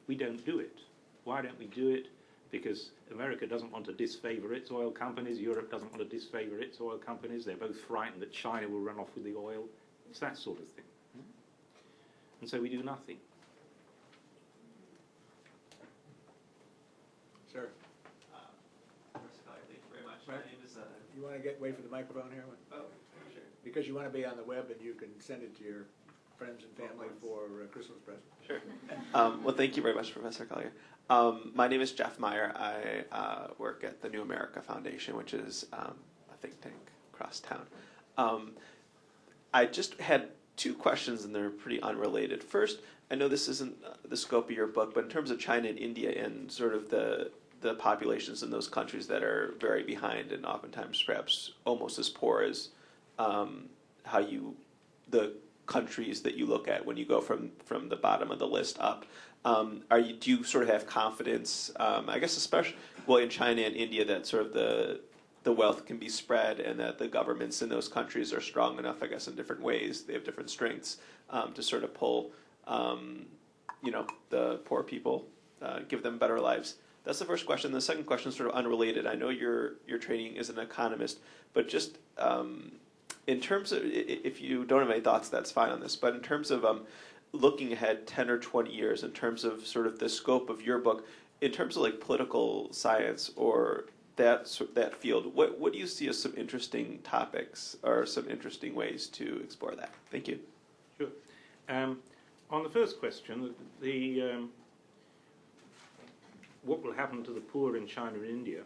We don't do it. Why don't we do it? Because America doesn't want to disfavor its oil companies, Europe doesn't want to disfavor its oil companies, they're both frightened that China will run off with the oil. It's that sort of thing. And so we do nothing. Sir, Professor Collier, thank you very much. Right. My name is... you want to wait for the microphone here? Oh, sure. Because you want to be on the web and you can send it to your friends and family for Christmas present. Sure. Well, thank you very much, Professor Collier. My name is Jeff Meyer. I work at the New America Foundation, which is a think tank across town. I just had two questions, and they're pretty unrelated. First, I know this isn't the scope of your book, but in terms of China and India and sort of the populations in those countries that are very behind and oftentimes perhaps almost as poor as the countries that you look at when you go from the bottom of the list up. Do you sort of have confidence, I guess especially, in China and India, that sort of the wealth can be spread and that the governments in those countries are strong enough, I guess, in different ways, they have different strengths, to sort of pull, the poor people, give them better lives? That's the first question. The second question is sort of unrelated. I know your training as an economist, but just in terms of, if you don't have any thoughts, that's fine on this, but in terms of looking ahead 10 or 20 years, in terms of sort of the scope of your book, in terms of like political science or that field, what do you see as some interesting topics or some interesting ways to explore that? Thank you. Sure. On the first question, what will happen to the poor in China and India?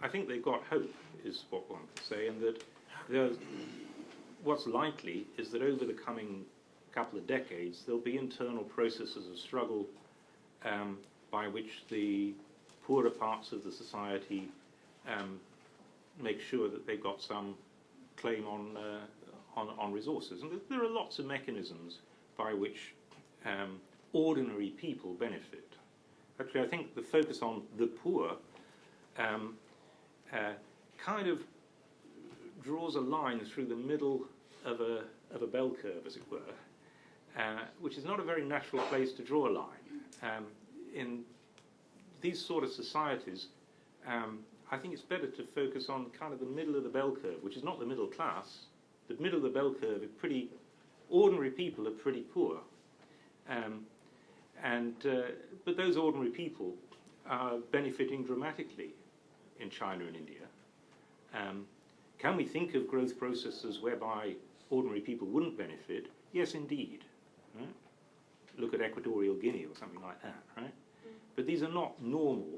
I think they've got hope, is what one could say, and that what's likely is that over the coming couple of decades, there'll be internal processes of struggle by which the poorer parts of the society make sure that they've got some claim on resources. And there are lots of mechanisms by which ordinary people benefit. Actually, I think the focus on the poor kind of draws a line through the middle of a bell curve, as it were, which is not a very natural place to draw a line. In these sort of societies, I think it's better to focus on kind of the middle of the bell curve, which is not the middle class. The middle of the bell curve is pretty, ordinary people are pretty poor. But those ordinary people are benefiting dramatically in China and India. Can we think of growth processes whereby ordinary people wouldn't benefit? Yes, indeed. Right? Look at Equatorial Guinea or something like that, right? But these are not normal,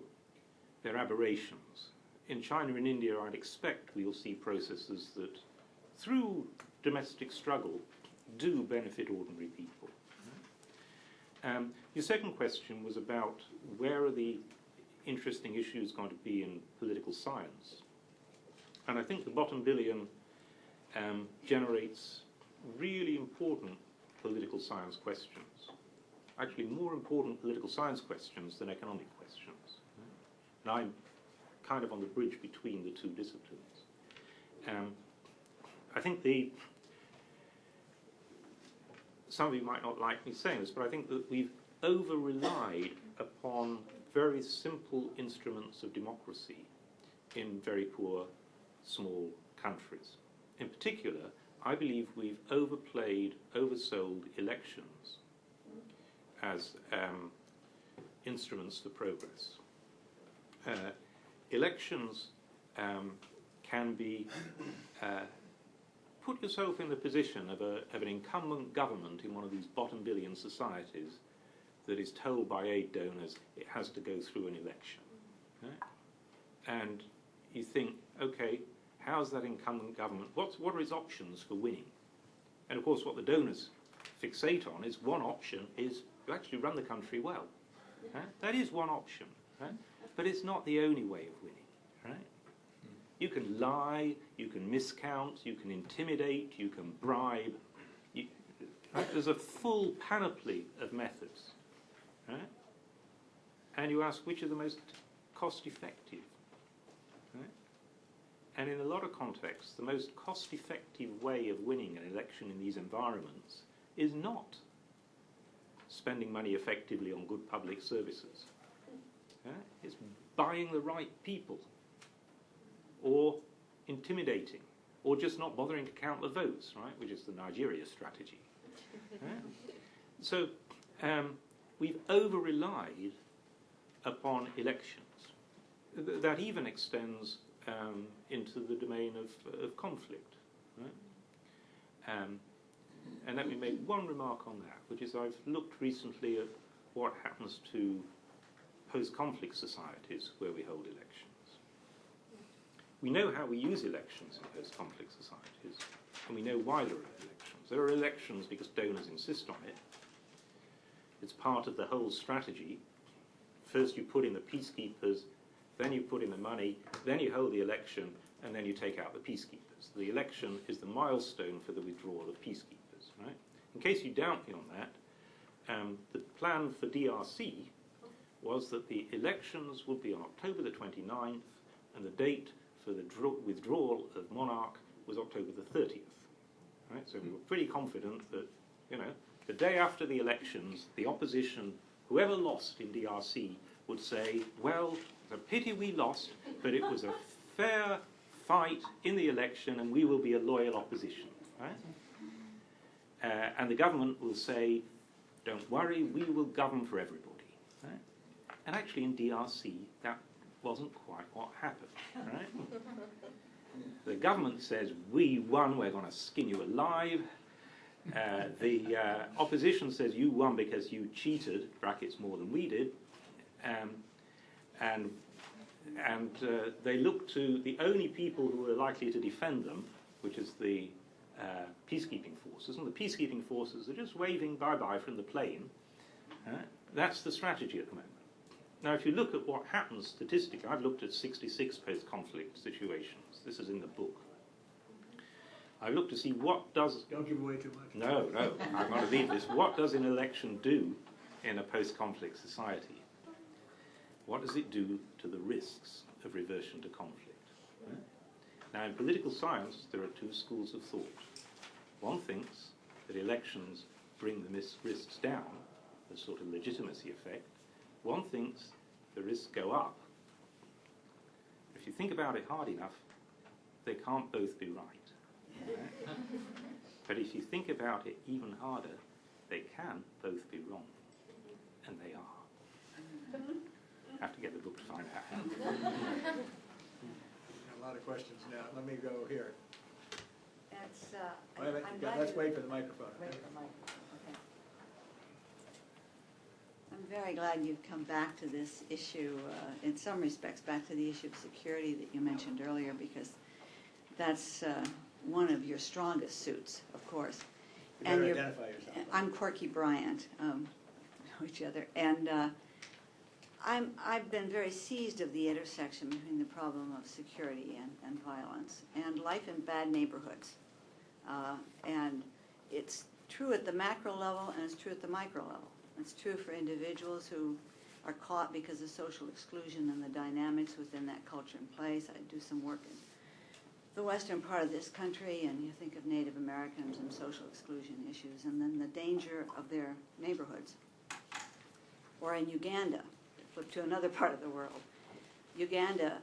they're aberrations. In China and India, I'd expect we'll see processes that, through domestic struggle, do benefit ordinary people. Your second question was about where are the interesting issues going to be in political science. And I think the bottom billion generates really important political science questions. Actually, more important political science questions than economic questions. And I'm kind of on the bridge between the two disciplines. I think some of you might not like me saying this, but I think that we've over-relied upon very simple instruments of democracy in very poor, small countries. In particular, I believe we've overplayed, oversold elections as instruments for progress. Elections can be put yourself in the position of an incumbent government in one of these bottom billion societies that is told by aid donors it has to go through an election. Right? And you think, okay, how's that incumbent government, what are its options for winning? And of course what the donors fixate on is one option is to actually run the country well. Right? That is one option, right? But it's not the only way of winning. Right? You can lie, you can miscount, you can intimidate, you can bribe. Right? There's a full panoply of methods. Right? And you ask which are the most cost-effective. Right? And in a lot of contexts, the most cost-effective way of winning an election in these environments is not spending money effectively on good public services. Right? It's buying the right people, or intimidating, or just not bothering to count the votes, right? Which is the Nigeria strategy. Right? So we've over-relied upon elections. That even extends into the domain of conflict. Right? And let me make one remark on that, which is I've looked recently at what happens to post-conflict societies where we hold elections. We know how we use elections in post-conflict societies, and we know why there are elections. There are elections because donors insist on it. It's part of the whole strategy. First you put in the peacekeepers, then you put in the money, then you hold the election, and then you take out the peacekeepers. The election is the milestone for the withdrawal of peacekeepers. Right? In case you doubt me on that, the plan for DRC was that the elections would be on October the 29th, and the date for the withdrawal of monarch was October the 30th. Right? So we were pretty confident that, the day after the elections, the opposition, whoever lost in DRC, would say, well, it's a pity we lost, but it was a fair fight in the election, and we will be a loyal opposition. Right? And the government will say, don't worry, we will govern for everybody. Right? And actually in DRC, that wasn't quite what happened. Right? The government says, we won, we're going to skin you alive. The opposition says, you won because you cheated, brackets more than we did. And they look to the only people who are likely to defend them which is the peacekeeping forces, and the peacekeeping forces are just waving bye-bye from the plane. That's the strategy at the moment. Now, if you look at what happens statistically, I've looked at 66 post-conflict situations. This is in the book. I looked to see what does... Don't give away too much. No, I'm going to leave this. What does an election do in a post-conflict society? What does it do to the risks of reversion to conflict? Now, in political science, there are two schools of thought. One thinks that elections bring the risks down, the sort of legitimacy effect. One thinks the risks go up. If you think about it hard enough, they can't both be right. But if you think about it even harder, they can both be wrong. And they are. I have to get the book to find out how. A lot of questions now. Let me go here. That's, Wait a minute. I'm glad Let's you- wait for the microphone. Wait for the microphone, okay. I'm very glad you've come back to this issue, in some respects, back to the issue of security that you mentioned earlier, because that's one of your strongest suits, of course. You better you're- identify yourself. I'm Corky Bryant, know each other, and I've been very seized of the intersection between the problem of security and violence and life in bad neighborhoods. And it's true at the macro level and it's true at the micro level. It's true for individuals who are caught because of social exclusion and the dynamics within that culture and place. I do some work in the western part of this country, and you think of Native Americans and social exclusion issues, and then the danger of their neighborhoods. Or in Uganda, flip to another part of the world. Uganda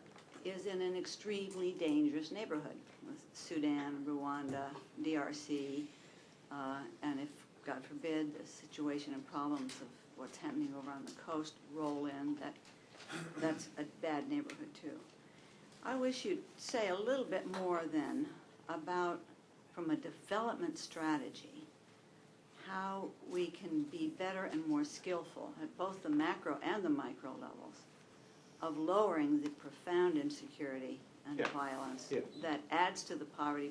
is in an extremely dangerous neighborhood with Sudan, Rwanda, DRC, and if, God forbid, the situation and problems of what's happening over on the coast roll in, that's a bad neighborhood too. I wish you'd say a little bit more then about, from a development strategy, how we can be better and more skillful at both the macro and the micro levels of lowering the profound insecurity and Yeah. violence Yes. that adds to the poverty